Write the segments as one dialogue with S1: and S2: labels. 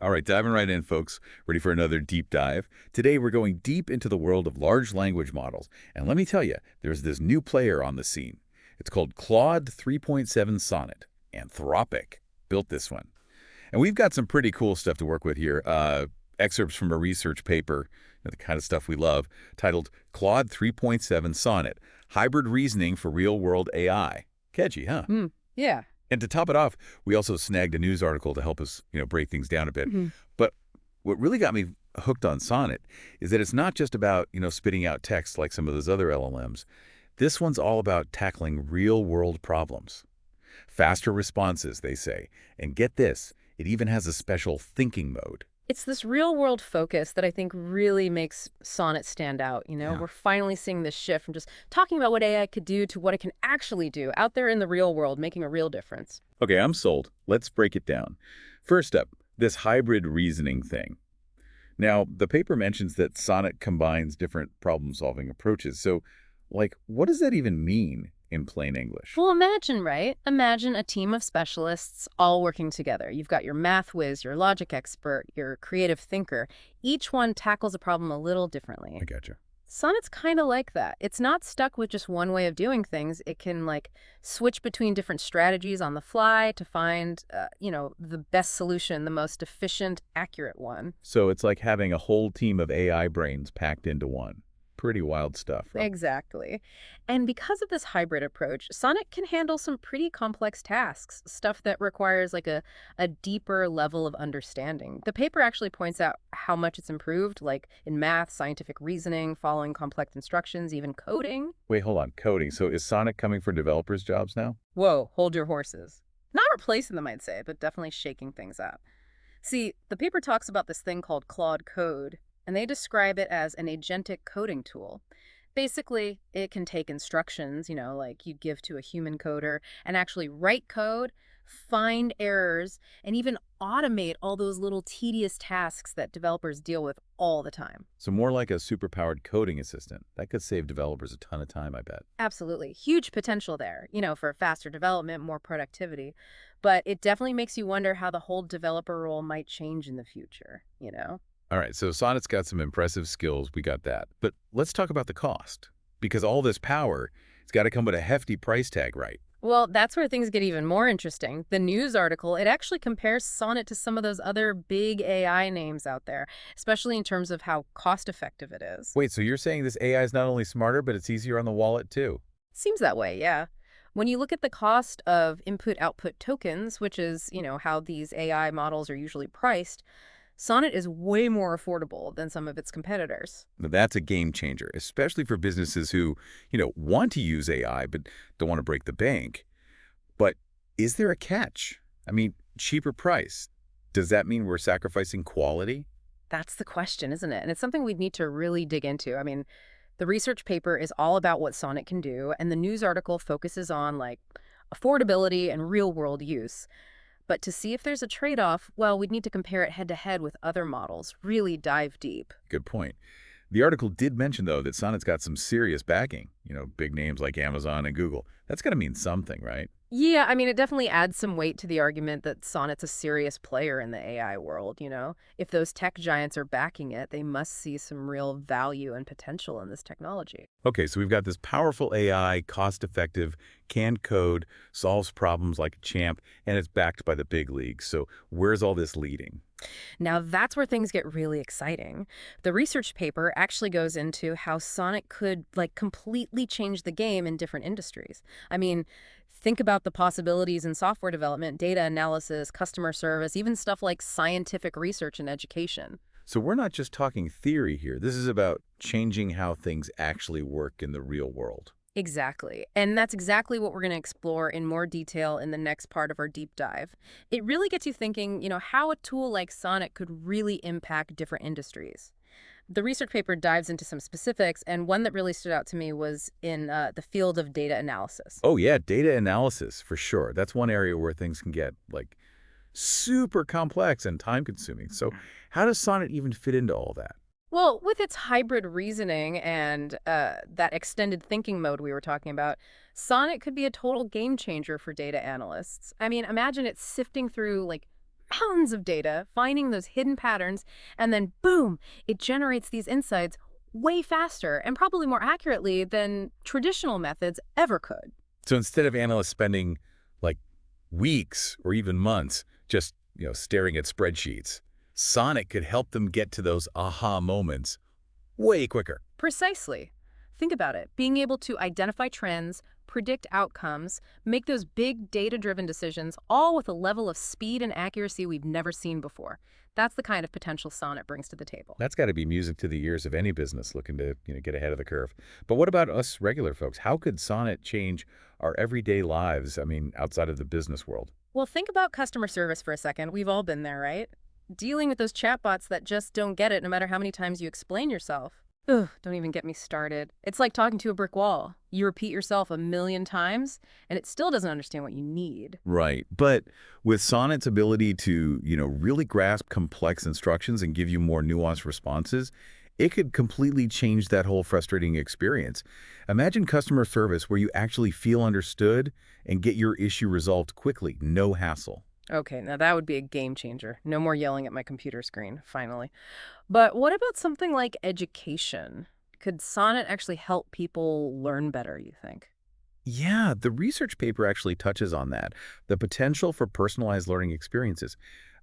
S1: All right, diving right in, folks. Ready for another deep dive? Today, we're going deep into the world of large language models. And let me tell you, there's this new player on the scene. It's called Claude 3.7 Sonnet. Anthropic built this one. And we've got some pretty cool stuff to work with here. Excerpts from a research paper, the kind of stuff we love, titled Claude 3.7 Sonnet, Hybrid Reasoning for Real-World AI. Catchy, huh?
S2: Yeah.
S1: And to top it off, we also snagged a news article to help us, break things down a bit. But what really got me hooked on Sonnet is that it's not just about, spitting out text like some of those other LLMs. This one's all about tackling real-world problems. Faster responses, they say. And get this, it even has a special thinking mode.
S2: It's this real-world focus that I think really makes Sonnet stand out,
S1: Yeah.
S2: We're finally seeing this shift from just talking about what AI could do to what it can actually do out there in the real world, making a real difference.
S1: Okay, I'm sold. Let's break it down. First up, this hybrid reasoning thing. Now, the paper mentions that Sonnet combines different problem-solving approaches. So, what does that even mean in plain English?
S2: Well, imagine, right? Imagine a team of specialists all working together. You've got your math whiz, your logic expert, your creative thinker. Each one tackles a problem a little differently.
S1: I gotcha.
S2: Sonnet's kind of like that. It's not stuck with just one way of doing things. It can, switch between different strategies on the fly to find, the best solution, the most efficient, accurate one.
S1: So it's like having a whole team of AI brains packed into one. Pretty wild stuff, right?
S2: Exactly. And because of this hybrid approach, Sonnet can handle some pretty complex tasks, stuff that requires a deeper level of understanding. The paper actually points out how much it's improved, like in math, scientific reasoning, following complex instructions, even coding.
S1: Wait, hold on. Coding. So is Sonnet coming for developers' jobs now?
S2: Whoa, hold your horses. Not replacing them, I'd say, but definitely shaking things up. See, the paper talks about this thing called Claude Code, and they describe it as an agentic coding tool. Basically, it can take instructions, like you'd give to a human coder, and actually write code, find errors, and even automate all those little tedious tasks that developers deal with all the time.
S1: So more like a superpowered coding assistant. That could save developers a ton of time, I bet.
S2: Absolutely. Huge potential there, for faster development, more productivity. But it definitely makes you wonder how the whole developer role might change in the future.
S1: All right, so Sonnet's got some impressive skills. We got that. But let's talk about the cost. Because all this power, it's got to come with a hefty price tag, right?
S2: Well, that's where things get even more interesting. The news article, it actually compares Sonnet to some of those other big AI names out there, especially in terms of how cost-effective it is.
S1: Wait, so you're saying this AI is not only smarter, but it's easier on the wallet, too?
S2: Seems that way, yeah. When you look at the cost of input-output tokens, which is, how these AI models are usually priced, Sonnet is way more affordable than some of its competitors.
S1: Now, that's a game changer, especially for businesses who, want to use AI but don't want to break the bank. But is there a catch? I mean, cheaper price. Does that mean we're sacrificing quality?
S2: That's the question, isn't it? And it's something we'd need to really dig into. I mean, the research paper is all about what Sonnet can do, and the news article focuses on, affordability and real-world use. But to see if there's a trade-off, well, we'd need to compare it head-to-head with other models, really dive deep.
S1: Good point. The article did mention, though, that Sonnet's got some serious backing. Big names like Amazon and Google. That's got to mean something, right?
S2: Yeah, I mean, it definitely adds some weight to the argument that Sonnet's a serious player in the AI world. If those tech giants are backing it, they must see some real value and potential in this technology.
S1: Okay, so we've got this powerful AI, cost-effective, can code, solves problems like a champ, and it's backed by the big leagues. So where's all this leading?
S2: Now, that's where things get really exciting. The research paper actually goes into how Sonnet could, completely change the game in different industries. I mean, think about the possibilities in software development, data analysis, customer service, even stuff like scientific research and education.
S1: So we're not just talking theory here. This is about changing how things actually work in the real world.
S2: Exactly. And that's exactly what we're going to explore in more detail in the next part of our deep dive. It really gets you thinking, how a tool like Sonnet could really impact different industries. The research paper dives into some specifics, and one that really stood out to me was in the field of data analysis.
S1: Oh, yeah, data analysis, for sure. That's one area where things can get, super complex and time-consuming. So how does Sonnet even fit into all that?
S2: Well, with its hybrid reasoning and that extended thinking mode we were talking about, Sonnet could be a total game changer for data analysts. I mean, imagine it sifting through, mountains of data, finding those hidden patterns, and then boom, it generates these insights way faster and probably more accurately than traditional methods ever could.
S1: So instead of analysts spending like weeks or even months just, staring at spreadsheets, Sonnet could help them get to those aha moments way quicker.
S2: Precisely. Think about it. Being able to identify trends, predict outcomes, make those big data-driven decisions, all with a level of speed and accuracy we've never seen before. That's the kind of potential Sonnet brings to the table.
S1: That's got to be music to the ears of any business looking to, get ahead of the curve. But what about us regular folks? How could Sonnet change our everyday lives, outside of the business world?
S2: Well, think about customer service for a second. We've all been there, right? Dealing with those chatbots that just don't get it no matter how many times you explain yourself. Ugh, don't even get me started. It's like talking to a brick wall. You repeat yourself a million times, and it still doesn't understand what you need.
S1: Right. But with Sonnet's ability to, really grasp complex instructions and give you more nuanced responses, it could completely change that whole frustrating experience. Imagine customer service where you actually feel understood and get your issue resolved quickly, no hassle.
S2: Okay, now that would be a game changer. No more yelling at my computer screen, finally. But what about something like education? Could Sonnet actually help people learn better, you think?
S1: Yeah, the research paper actually touches on that, the potential for personalized learning experiences.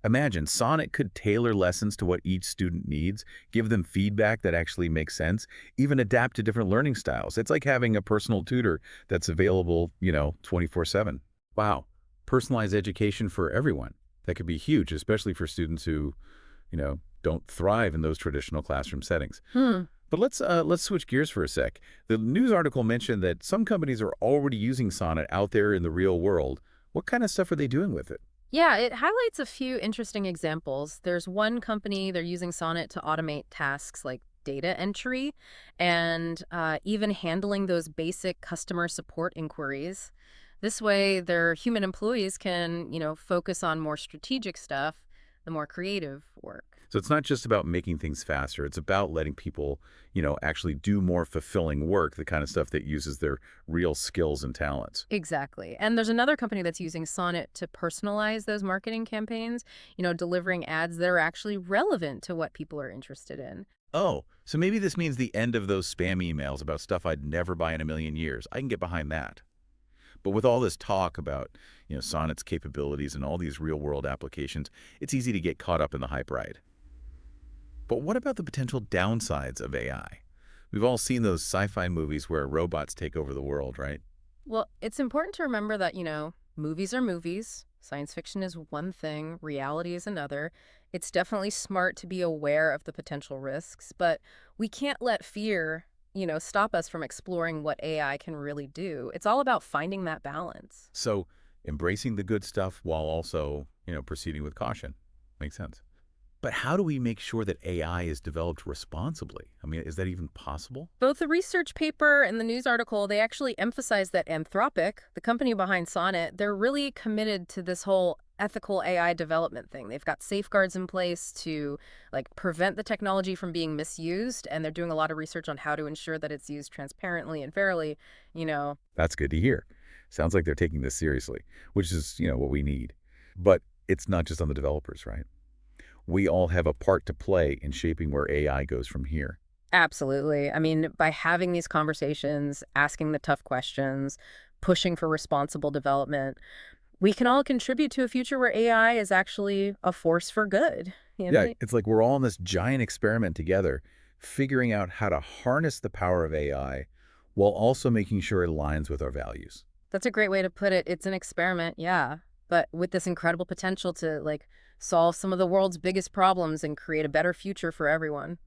S1: Imagine Sonnet could tailor lessons to what each student needs, give them feedback that actually makes sense, even adapt to different learning styles. It's like having a personal tutor that's available, 24/7. Wow, personalized education for everyone. That could be huge, especially for students who, don't thrive in those traditional classroom settings.
S2: Hmm.
S1: But let's switch gears for a sec. The news article mentioned that some companies are already using Sonnet out there in the real world. What kind of stuff are they doing with it?
S2: Yeah, it highlights a few interesting examples. There's one company, they're using Sonnet to automate tasks like data entry and even handling those basic customer support inquiries. This way, their human employees can, focus on more strategic stuff, the more creative work.
S1: So it's not just about making things faster. It's about letting people, actually do more fulfilling work, the kind of stuff that uses their real skills and talents.
S2: Exactly. And there's another company that's using Sonnet to personalize those marketing campaigns, delivering ads that are actually relevant to what people are interested in.
S1: Oh, so maybe this means the end of those spam emails about stuff I'd never buy in a million years. I can get behind that. But with all this talk about, Sonnet's capabilities and all these real-world applications, it's easy to get caught up in the hype ride. But what about the potential downsides of AI? We've all seen those sci-fi movies where robots take over the world, right?
S2: Well, it's important to remember that, movies are movies. Science fiction is one thing, reality is another. It's definitely smart to be aware of the potential risks, but we can't let fear, stop us from exploring what AI can really do. It's all about finding that balance.
S1: So embracing the good stuff while also, proceeding with caution. Makes sense. But how do we make sure that AI is developed responsibly? Is that even possible?
S2: Both the research paper and the news article, they actually emphasize that Anthropic, the company behind Sonnet, they're really committed to this whole ethical AI development thing. They've got safeguards in place to prevent the technology from being misused, and they're doing a lot of research on how to ensure that it's used transparently and fairly,
S1: That's good to hear. Sounds like they're taking this seriously, which is, what we need. But it's not just on the developers, right? We all have a part to play in shaping where AI goes from here.
S2: Absolutely. I mean, by having these conversations, asking the tough questions, pushing for responsible development, we can all contribute to a future where AI is actually a force for good.
S1: Yeah, it's like we're all in this giant experiment together, figuring out how to harness the power of AI while also making sure it aligns with our values.
S2: That's a great way to put it. It's an experiment, yeah, but with this incredible potential to solve some of the world's biggest problems and create a better future for everyone.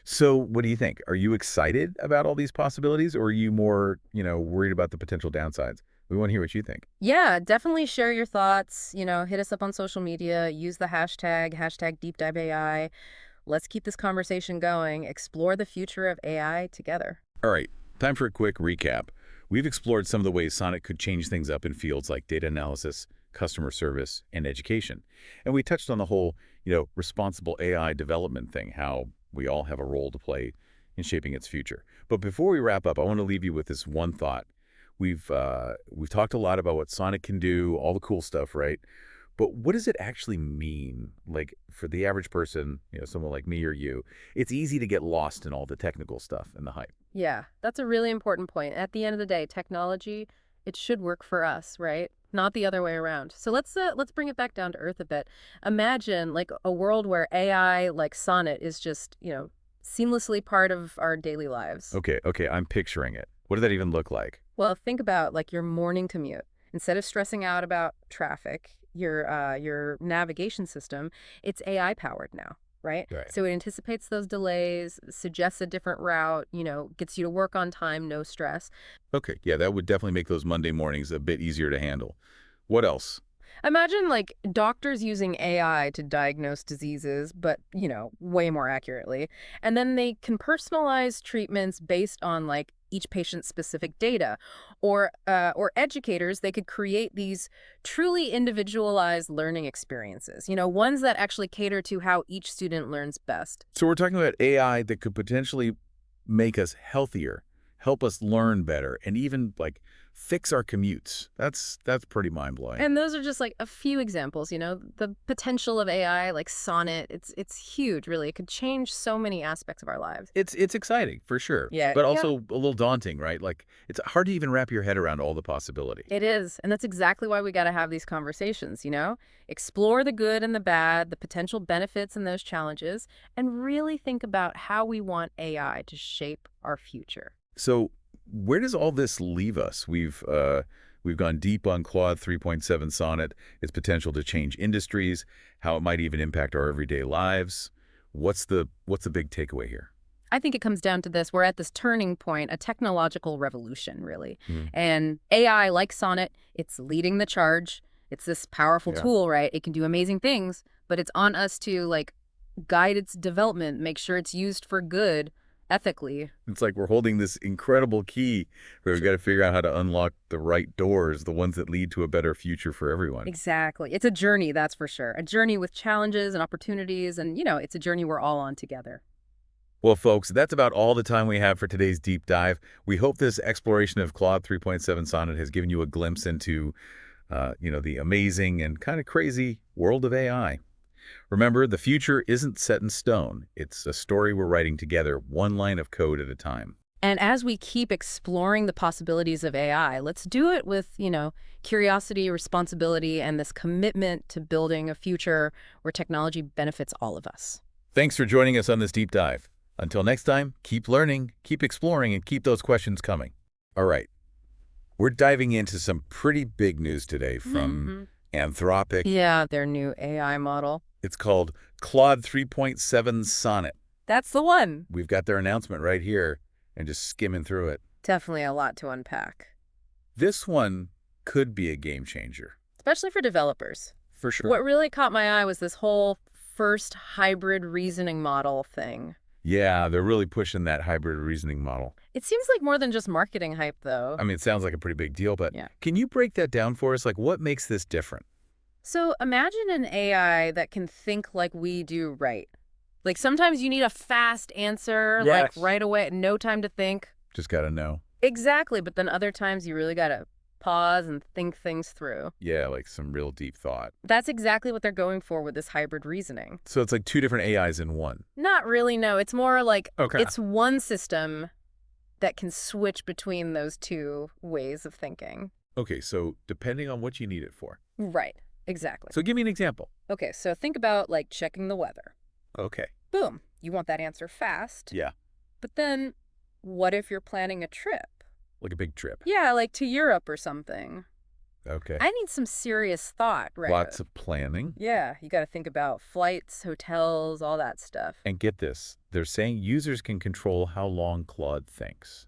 S1: So what do you think? Are you excited about all these possibilities, or are you more, worried about the potential downsides? We want to hear what you think.
S2: Yeah, definitely share your thoughts. Hit us up on social media, use the hashtag #DeepDiveAI. Let's keep this conversation going, explore the future of AI together.
S1: All right, time for a quick recap. We've explored some of the ways Sonnet could change things up in fields like data analysis, customer service, and education. And we touched on the whole, responsible AI development thing, how we all have a role to play in shaping its future. But before we wrap up, I want to leave you with this one thought. We've talked a lot about what Sonnet can do, all the cool stuff, right? But what does it actually mean? Like for the average person, someone like me or you, it's easy to get lost in all the technical stuff and the hype.
S2: Yeah, that's a really important point. At the end of the day, technology, it should work for us, right? Not the other way around. So let's bring it back down to earth a bit. Imagine like a world where AI like Sonnet is just, seamlessly part of our daily lives.
S1: Okay, I'm picturing it. What does that even look like?
S2: Well, think about like your morning commute. Instead of stressing out about traffic, your navigation system, it's AI powered now, right?
S1: Right.
S2: So it anticipates those delays, suggests a different route, gets you to work on time, no stress.
S1: Okay, yeah, that would definitely make those Monday mornings a bit easier to handle. What else?
S2: Imagine like doctors using AI to diagnose diseases, but, way more accurately. And then they can personalize treatments based on like each patient's specific data. Or educators, they could create these truly individualized learning experiences, ones that actually cater to how each student learns best.
S1: So we're talking about AI that could potentially make us healthier, help us learn better, and even like fix our commutes. That's pretty mind-blowing.
S2: And those are just like a few examples, the potential of AI like Sonnet, it's huge, really. It could change so many aspects of our lives.
S1: It's exciting for sure,
S2: Yeah,
S1: but
S2: yeah.
S1: also a little daunting, right? Like it's hard to even wrap your head around all the possibility.
S2: It is. And that's exactly why we got to have these conversations, Explore the good and the bad, the potential benefits and those challenges, and really think about how we want AI to shape our future.
S1: So where does all this leave us? We've gone deep on Claude 3.7 Sonnet, its potential to change industries, how it might even impact our everyday lives. What's the big takeaway here?
S2: I think it comes down to this. We're at this turning point, a technological revolution, really.
S1: Hmm.
S2: And AI, like Sonnet, it's leading the charge. It's this powerful
S1: Yeah.
S2: tool, right? It can do amazing things, but it's on us to, like, guide its development, make sure it's used for good ethically.
S1: It's like we're holding this incredible key where we've got to figure out how to unlock the right doors, the ones that lead to a better future for everyone.
S2: Exactly. It's a journey, that's for sure. A journey with challenges and opportunities, and, it's a journey we're all on together.
S1: Well, folks, that's about all the time we have for today's deep dive. We hope this exploration of Claude 3.7 Sonnet has given you a glimpse into, the amazing and kind of crazy world of AI. Remember, the future isn't set in stone. It's a story we're writing together, one line of code at a time.
S2: And as we keep exploring the possibilities of AI, let's do it with, curiosity, responsibility, and this commitment to building a future where technology benefits all of us.
S1: Thanks for joining us on this deep dive. Until next time, keep learning, keep exploring, and keep those questions coming. All right. We're diving into some pretty big news today from Anthropic.
S2: Yeah, their new AI model.
S1: It's called Claude 3.7 Sonnet.
S2: That's the one.
S1: We've got their announcement right here and just skimming through it.
S2: Definitely a lot to unpack,
S1: This one could be a game changer.
S2: especially for developers.
S1: For sure.
S2: What really caught my eye was this whole first hybrid reasoning model thing.
S1: Yeah, they're really pushing that hybrid reasoning model.
S2: It seems like more than just marketing hype, though.
S1: I mean, it sounds like a pretty big deal, but
S2: Yeah.
S1: can you break that down for us? Like, what makes this different?
S2: So imagine an AI that can think like we do, right? Like sometimes you need a fast answer, like
S1: Yes.
S2: right away, no time to think.
S1: Just got to know.
S2: Exactly, but then other times you really got to pause and think things through.
S1: Yeah, like some real deep thought.
S2: That's exactly what they're going for with this hybrid reasoning.
S1: So it's like two different AIs in one.
S2: Not really, no. It's more like
S1: Okay.
S2: it's one system that can switch between those two ways of thinking.
S1: Okay, so depending on what you need it for.
S2: Right, exactly.
S1: So give me an example.
S2: Okay, so think about like checking the weather.
S1: Okay.
S2: Boom, you want that answer fast.
S1: Yeah,
S2: But then what if you're planning a trip?
S1: like a big trip.
S2: Yeah, like to Europe or something.
S1: Okay.
S2: I need some serious thought, right?
S1: Lots of planning.
S2: Yeah, you got to think about flights, hotels, all that stuff.
S1: And get this, they're saying users can control how long Claude thinks.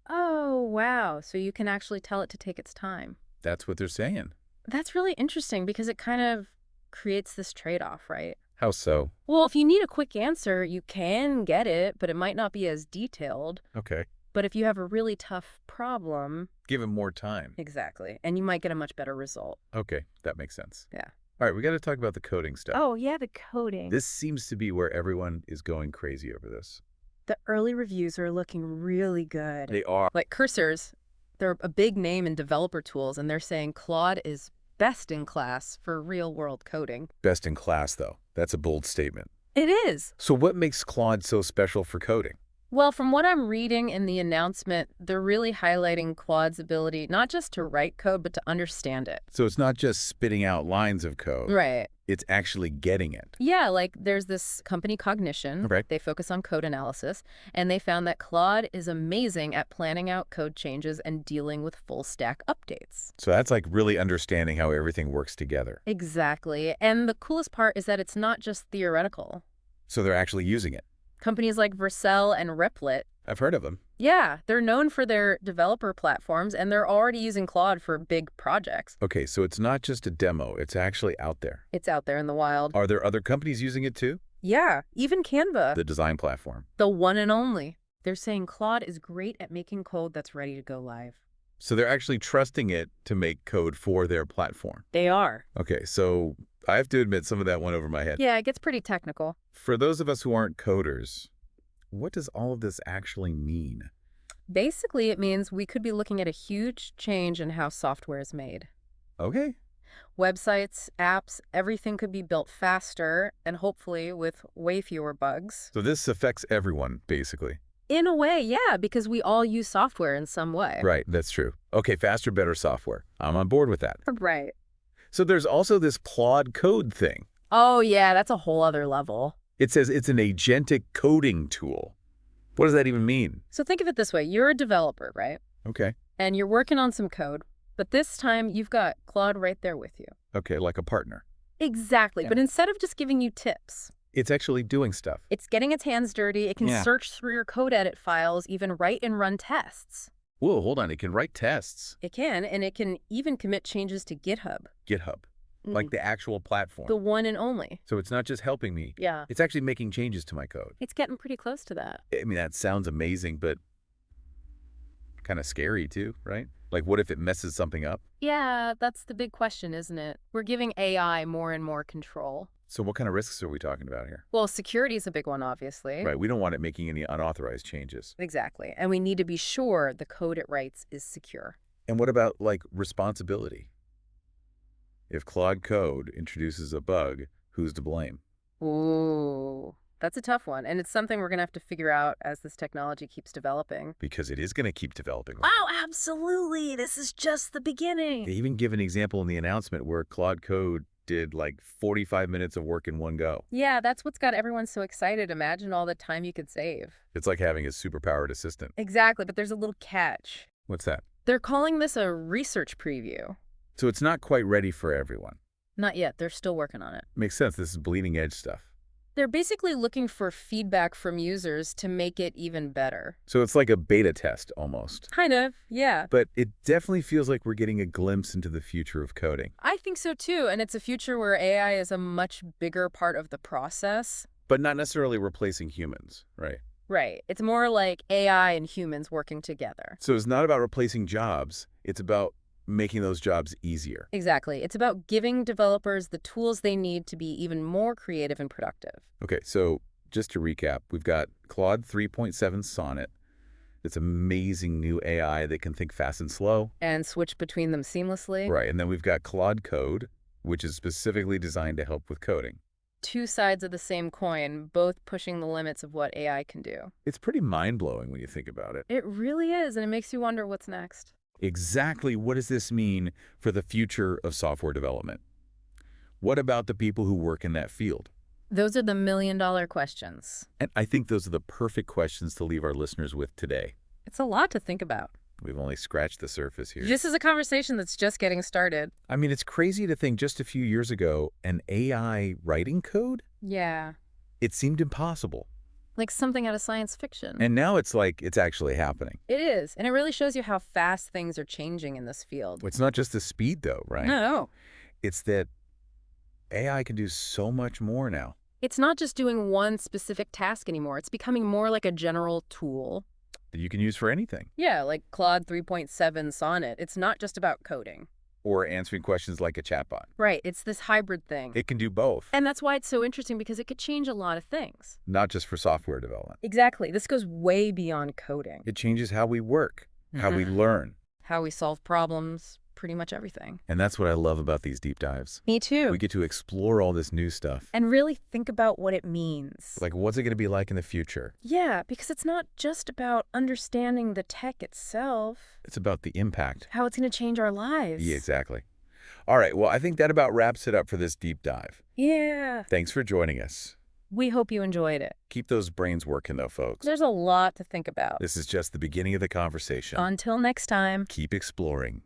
S2: Oh, wow. So you can actually tell it to take its time.
S1: That's what they're saying.
S2: That's really interesting because it kind of creates this trade-off, right?
S1: How so?
S2: Well, if you need a quick answer, you can get it, but it might not be as detailed.
S1: Okay.
S2: But if you have a really tough problem,
S1: Give him more time.
S2: exactly, and you might get a much better result.
S1: Okay, that makes sense.
S2: Yeah.
S1: All right, we got to talk about the coding stuff.
S2: Oh, yeah, the coding.
S1: This seems to be where everyone is going crazy over this.
S2: The early reviews are looking really good.
S1: They are.
S2: Like Cursors, they're a big name in developer tools, and they're saying Claude is best in class for real-world coding.
S1: Best in class, though. That's a bold statement.
S2: It is.
S1: So what makes Claude so special for coding?
S2: Well, from what I'm reading in the announcement, they're really highlighting Claude's ability not just to write code, but to understand it.
S1: So it's not just spitting out lines of code.
S2: Right.
S1: It's actually getting it.
S2: Yeah, like there's this company Cognition.
S1: Right.
S2: They focus on code analysis, and they found that Claude is amazing at planning out code changes and dealing with full stack updates.
S1: So that's like really understanding how everything works together.
S2: Exactly. And the coolest part is that it's not just theoretical.
S1: So they're actually using it.
S2: Companies like Vercel and Replit,
S1: I've heard of them.
S2: yeah, they're known for their developer platforms, and they're already using Claude for big projects.
S1: Okay, so it's not just a demo. It's actually out there.
S2: It's out there in the wild.
S1: Are there other companies using it too?
S2: Yeah, even Canva,
S1: The design platform.
S2: the one and only. They're saying Claude is great at making code that's ready to go live.
S1: So they're actually trusting it to make code for their platform.
S2: They are.
S1: Okay, so I have to admit some of that went over my head.
S2: Yeah, it gets pretty technical.
S1: For those of us who aren't coders, what does all of this actually mean?
S2: Basically, it means we could be looking at a huge change in how software is made.
S1: Okay.
S2: Websites, apps, everything could be built faster and hopefully with way fewer bugs.
S1: So this affects everyone, basically.
S2: In a way, yeah, because we all use software in some way.
S1: Right, that's true. Okay, faster, better software. I'm on board with that.
S2: Right.
S1: So there's also this Claude Code thing.
S2: Oh, yeah, that's a whole other level.
S1: It says it's an agentic coding tool. What does that even mean?
S2: So think of it this way. You're a developer, right?
S1: Okay.
S2: And you're working on some code, but this time you've got Claude right there with you.
S1: Okay, like a partner.
S2: Exactly.
S1: Yeah.
S2: But instead of just giving you tips,
S1: It's actually doing stuff.
S2: it's getting its hands dirty. It can
S1: Yeah.
S2: search through your code edit files, even write and run tests.
S1: Whoa, hold on. It can write tests.
S2: It can, and it can even commit changes to GitHub.
S1: GitHub, like the actual platform.
S2: The one and only.
S1: So it's not just helping me.
S2: Yeah.
S1: It's actually making changes to my code.
S2: It's getting pretty close to that.
S1: I mean, that sounds amazing, but kind of scary too, right? Like, what if it messes something up?
S2: Yeah, that's the big question, isn't it? We're giving AI more and more control.
S1: So what kind of risks are we talking about here?
S2: Well, security is a big one, obviously.
S1: Right, we don't want it making any unauthorized changes.
S2: Exactly. And we need to be sure the code it writes is secure.
S1: And what about, like, responsibility? If Claude Code introduces a bug, who's to blame?
S2: Ooh, that's a tough one. And it's something we're going to have to figure out as this technology keeps developing.
S1: Because it is going to keep developing.
S2: Wow, absolutely. This is just the
S1: They
S2: beginning.
S1: even give an example in the announcement where Claude Code did like 45 minutes of work in one go.
S2: Yeah, that's what's got everyone so excited. Imagine all the time you could save.
S1: It's like having a superpowered assistant.
S2: Exactly, but there's a little catch.
S1: What's that?
S2: They're calling this a research preview.
S1: So it's not quite ready for everyone.
S2: Not yet. They're still working on it.
S1: Makes sense. This is bleeding edge stuff.
S2: They're basically looking for feedback from users to make it even better.
S1: So it's like a beta test almost.
S2: Kind of, yeah.
S1: But it definitely feels like we're getting a glimpse into the future of coding.
S2: I think so too, and it's a future where AI is a much bigger part of the process.
S1: But not necessarily replacing humans, right?
S2: Right. It's more like AI and humans working together.
S1: So it's not about replacing jobs. It's about making those jobs easier.
S2: Exactly. It's about giving developers the tools they need to be even more creative and productive.
S1: Okay, so just to recap, we've got Claude 3.7 Sonnet, this amazing new AI that can think fast and slow.
S2: And switch between them seamlessly.
S1: Right, and then we've got Claude Code, which is specifically designed to help with coding.
S2: Two sides of the same coin, both pushing the limits of what AI can do.
S1: It's pretty mind-blowing when you think about it.
S2: It really is, and it makes you wonder what's next.
S1: Exactly what does this mean for the future of software development? What about the people who work in that field?
S2: Those are the million-dollar questions.
S1: And I think those are the perfect questions to leave our listeners with today.
S2: It's a lot to think about.
S1: We've only scratched the surface here.
S2: This is a conversation that's just getting started.
S1: I mean, it's crazy to think just a few years ago, an AI writing code?
S2: Yeah.
S1: It seemed impossible.
S2: Like something out of science fiction.
S1: And now it's like it's actually happening.
S2: It is. And it really shows you how fast things are changing in this field.
S1: It's not just the speed, though, right?
S2: No.
S1: It's that AI can do so much more now.
S2: It's not just doing one specific task anymore. It's becoming more like a general tool.
S1: That you can use for anything.
S2: Yeah, like Claude 3.7 Sonnet. It's not just about coding.
S1: Or answering questions like a chatbot.
S2: Right. It's this hybrid thing.
S1: It can do both.
S2: And that's why it's so interesting, because it could change a lot of things.
S1: Not just for software development.
S2: Exactly. This goes way beyond coding.
S1: It changes how we work, how we learn.
S2: How we solve problems, pretty much everything.
S1: And that's what I love about these deep dives.
S2: Me too.
S1: We get to explore all this new stuff.
S2: And really think about what it means.
S1: Like, what's it going to be like in the future?
S2: Yeah, because it's not just about understanding the tech itself.
S1: It's about the impact.
S2: How it's going to change our lives.
S1: Yeah, exactly. All right, well, I think that about wraps it up for this deep dive.
S2: Yeah.
S1: Thanks for joining us.
S2: We hope you enjoyed it.
S1: Keep those brains working, though, folks.
S2: There's a lot to think about.
S1: This is just the beginning of the conversation.
S2: Until next time.
S1: Keep exploring.